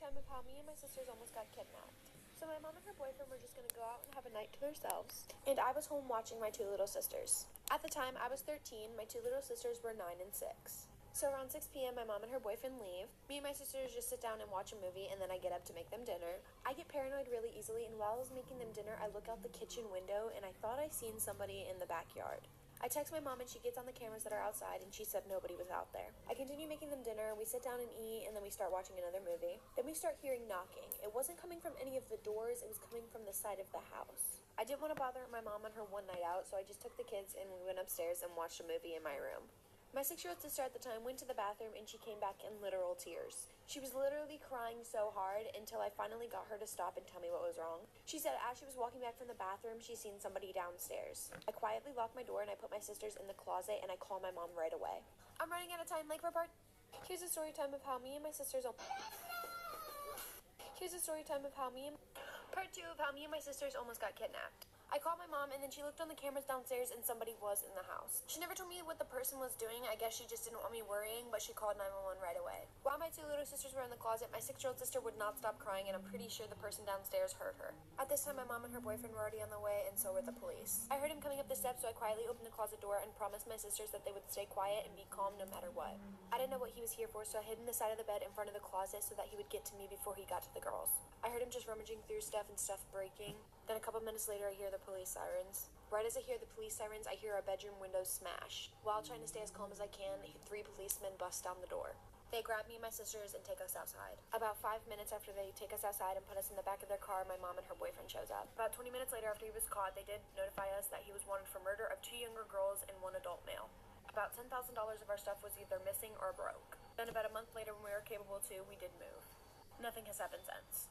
time of how me and my sisters almost got kidnapped. So my mom and her boyfriend were just going to go out and have a night to themselves, and I was home watching my two little sisters. At the time, I was 13, my two little sisters were 9 and 6. So around 6 p.m., my mom and her boyfriend leave. Me and my sisters just sit down and watch a movie, and then I get up to make them dinner. I get paranoid really easily, and while I was making them dinner, I look out the kitchen window, and I thought I seen somebody in the backyard. I text my mom and she gets on the cameras that are outside and she said nobody was out there. I continue making them dinner, we sit down and eat, and then we start watching another movie. Then we start hearing knocking. It wasn't coming from any of the doors, it was coming from the side of the house. I didn't want to bother my mom on her one night out, so I just took the kids and we went upstairs and watched a movie in my room. My 6-year-old sister at the time went to the bathroom and she came back in literal tears. She was literally crying so hard until I finally got her to stop and tell me what was wrong. She said as she was walking back from the bathroom, she seen somebody downstairs. I quietly locked my door and I put my sisters in the closet and I called my mom right away. I'm running out of time, like for part. Here's a story time of how me and my sisters Part 2 of how me and my sisters almost got kidnapped. I called my mom and then she looked on the cameras downstairs and somebody was in the house. She never told me what the person was doing. I guess she just didn't want me worrying, but she called 911 right away. While my two little sisters were in the closet, my 6-year-old sister would not stop crying and I'm pretty sure the person downstairs heard her. At this time, my mom and her boyfriend were already on the way and so were the police. I heard him coming up the steps, so I quietly opened the closet door and promised my sisters that they would stay quiet and be calm no matter what. I didn't know what he was here for, so I hid in the side of the bed in front of the closet so that he would get to me before he got to the girls. I heard him just rummaging through stuff and stuff breaking. Then a couple minutes later, I hear the police sirens. Right as I hear the police sirens, I hear our bedroom window smash. While trying to stay as calm as I can, 3 policemen bust down the door. They grab me and my sisters and take us outside. About 5 minutes after they take us outside and put us in the back of their car, my mom and her boyfriend shows up. About 20 minutes later, after he was caught, they did notify us that he was wanted for murder of 2 younger girls and 1 adult male. About $10,000 of our stuff was either missing or broke. Then about a month later, when we were capable to, we did move. Nothing has happened since.